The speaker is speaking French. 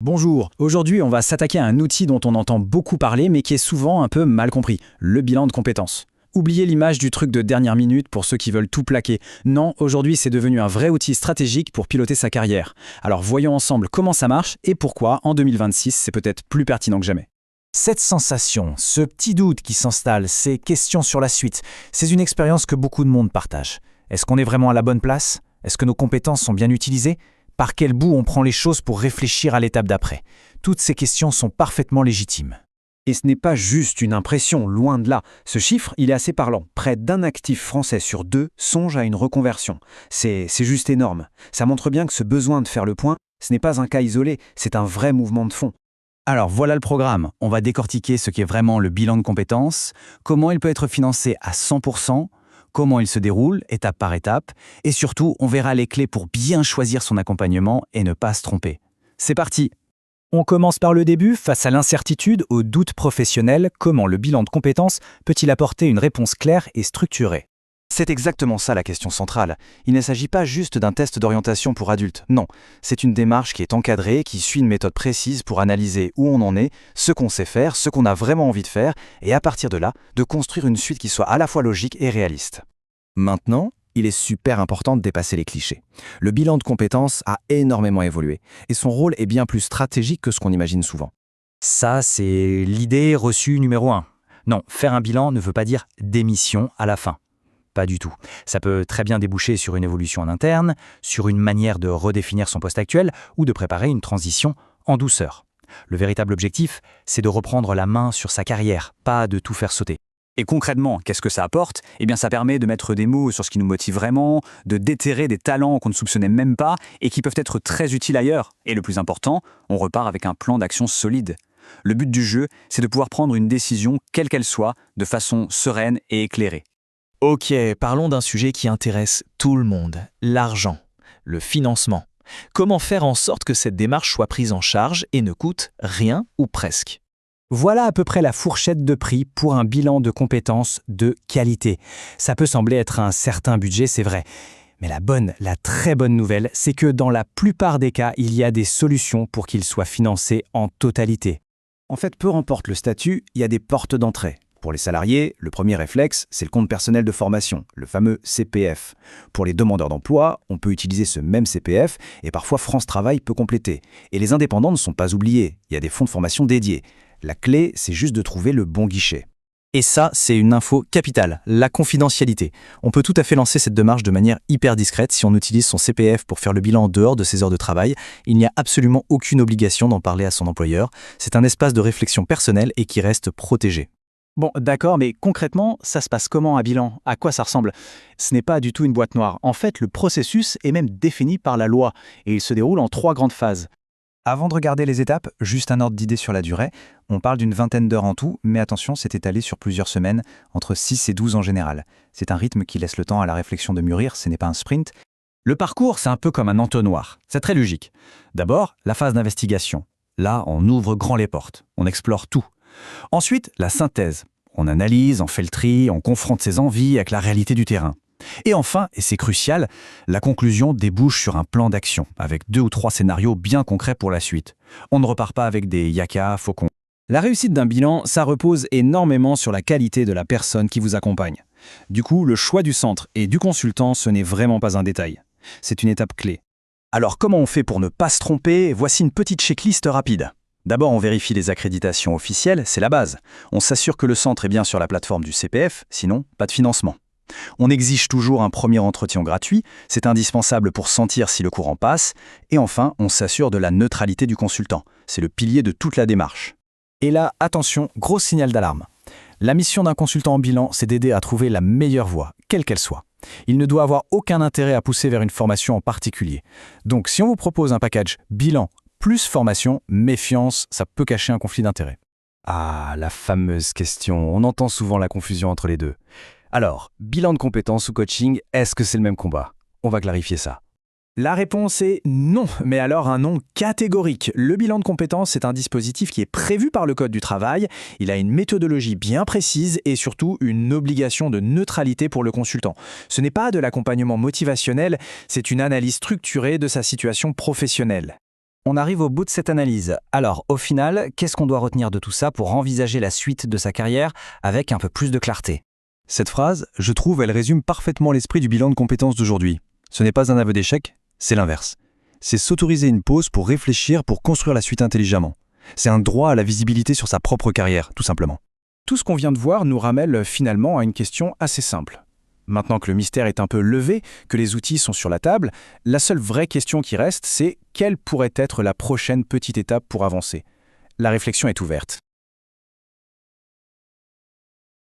Bonjour, aujourd'hui on va s'attaquer à un outil dont on entend beaucoup parler mais qui est souvent un peu mal compris, le bilan de compétences. Oubliez l'image du truc de dernière minute pour ceux qui veulent tout plaquer. Non, aujourd'hui c'est devenu un vrai outil stratégique pour piloter sa carrière. Alors voyons ensemble comment ça marche et pourquoi en 2026 c'est peut-être plus pertinent que jamais. Cette sensation, ce petit doute qui s'installe, ces questions sur la suite, c'est une expérience que beaucoup de monde partage. Est-ce qu'on est vraiment à la bonne place? Est-ce que nos compétences sont bien utilisées? Par quel bout on prend les choses pour réfléchir à l'étape d'après? Toutes ces questions sont parfaitement légitimes. Et ce n'est pas juste une impression, loin de là. Ce chiffre, il est assez parlant. Près d'un actif français sur deux songe à une reconversion. C'est juste énorme. Ça montre bien que ce besoin de faire le point, ce n'est pas un cas isolé, c'est un vrai mouvement de fond. Alors voilà le programme, on va décortiquer ce qu'est vraiment le bilan de compétences, comment il peut être financé à 100%, comment il se déroule, étape par étape, et surtout, on verra les clés pour bien choisir son accompagnement et ne pas se tromper. C'est parti! On commence par le début, face à l'incertitude, au doute professionnel, comment le bilan de compétences peut-il apporter une réponse claire et structurée? C'est exactement ça la question centrale. Il ne s'agit pas juste d'un test d'orientation pour adultes, non. C'est une démarche qui est encadrée, qui suit une méthode précise pour analyser où on en est, ce qu'on sait faire, ce qu'on a vraiment envie de faire, et à partir de là, de construire une suite qui soit à la fois logique et réaliste. Maintenant, il est super important de dépasser les clichés. Le bilan de compétences a énormément évolué, et son rôle est bien plus stratégique que ce qu'on imagine souvent. Ça, c'est l'idée reçue numéro 1. Non, faire un bilan ne veut pas dire démission à la fin. Pas du tout. Ça peut très bien déboucher sur une évolution en interne, sur une manière de redéfinir son poste actuel ou de préparer une transition en douceur. Le véritable objectif, c'est de reprendre la main sur sa carrière, pas de tout faire sauter. Et concrètement, qu'est-ce que ça apporte? Eh bien ça permet de mettre des mots sur ce qui nous motive vraiment, de déterrer des talents qu'on ne soupçonnait même pas et qui peuvent être très utiles ailleurs. Et le plus important, on repart avec un plan d'action solide. Le but du jeu, c'est de pouvoir prendre une décision, quelle qu'elle soit, de façon sereine et éclairée. Ok, parlons d'un sujet qui intéresse tout le monde, l'argent, le financement. Comment faire en sorte que cette démarche soit prise en charge et ne coûte rien ou presque? Voilà à peu près la fourchette de prix pour un bilan de compétences de qualité. Ça peut sembler être un certain budget, c'est vrai. Mais la très bonne nouvelle, c'est que dans la plupart des cas, il y a des solutions pour qu'il soit financé en totalité. En fait, peu importe le statut, il y a des portes d'entrée. Pour les salariés, le premier réflexe, c'est le compte personnel de formation, le fameux CPF. Pour les demandeurs d'emploi, on peut utiliser ce même CPF et parfois France Travail peut compléter. Et les indépendants ne sont pas oubliés, il y a des fonds de formation dédiés. La clé, c'est juste de trouver le bon guichet. Et ça, c'est une info capitale, la confidentialité. On peut tout à fait lancer cette démarche de manière hyper discrète si on utilise son CPF pour faire le bilan en dehors de ses heures de travail. Il n'y a absolument aucune obligation d'en parler à son employeur. C'est un espace de réflexion personnelle et qui reste protégé. Bon, d'accord, mais concrètement, ça se passe comment un bilan? À quoi ça ressemble? Ce n'est pas du tout une boîte noire. En fait, le processus est même défini par la loi et il se déroule en 3 grandes phases. Avant de regarder les étapes, juste un ordre d'idée sur la durée. On parle d'une vingtaine d'heures en tout, mais attention, c'est étalé sur plusieurs semaines, entre 6 et 12 en général. C'est un rythme qui laisse le temps à la réflexion de mûrir, ce n'est pas un sprint. Le parcours, c'est un peu comme un entonnoir. C'est très logique. D'abord, la phase d'investigation. Là, on ouvre grand les portes, on explore tout. Ensuite, la synthèse. On analyse, on fait le tri, on confronte ses envies avec la réalité du terrain. Et enfin, et c'est crucial, la conclusion débouche sur un plan d'action, avec 2 ou 3 scénarios bien concrets pour la suite. On ne repart pas avec des yaka, faucons. La réussite d'un bilan, ça repose énormément sur la qualité de la personne qui vous accompagne. Du coup, le choix du centre et du consultant, ce n'est vraiment pas un détail. C'est une étape clé. Alors comment on fait pour ne pas se tromper? Voici une petite checklist rapide. D'abord, on vérifie les accréditations officielles, c'est la base. On s'assure que le centre est bien sur la plateforme du CPF, sinon, pas de financement. On exige toujours un premier entretien gratuit, c'est indispensable pour sentir si le courant passe. Et enfin, on s'assure de la neutralité du consultant. C'est le pilier de toute la démarche. Et là, attention, gros signal d'alarme. La mission d'un consultant en bilan, c'est d'aider à trouver la meilleure voie, quelle qu'elle soit. Il ne doit avoir aucun intérêt à pousser vers une formation en particulier. Donc si on vous propose un package bilan plus formation, méfiance, ça peut cacher un conflit d'intérêts. Ah, la fameuse question, on entend souvent la confusion entre les deux. Alors, bilan de compétences ou coaching, est-ce que c'est le même combat? On va clarifier ça. La réponse est non, mais alors un non catégorique. Le bilan de compétences est un dispositif qui est prévu par le Code du travail. Il a une méthodologie bien précise et surtout une obligation de neutralité pour le consultant. Ce n'est pas de l'accompagnement motivationnel, c'est une analyse structurée de sa situation professionnelle. On arrive au bout de cette analyse. Alors, au final, qu'est-ce qu'on doit retenir de tout ça pour envisager la suite de sa carrière avec un peu plus de clarté? Cette phrase, je trouve, elle résume parfaitement l'esprit du bilan de compétences d'aujourd'hui. Ce n'est pas un aveu d'échec, c'est l'inverse. C'est s'autoriser une pause pour réfléchir, pour construire la suite intelligemment. C'est un droit à la visibilité sur sa propre carrière, tout simplement. Tout ce qu'on vient de voir nous ramène finalement à une question assez simple. Maintenant que le mystère est un peu levé, que les outils sont sur la table, la seule vraie question qui reste, c'est quelle pourrait être la prochaine petite étape pour avancer? La réflexion est ouverte.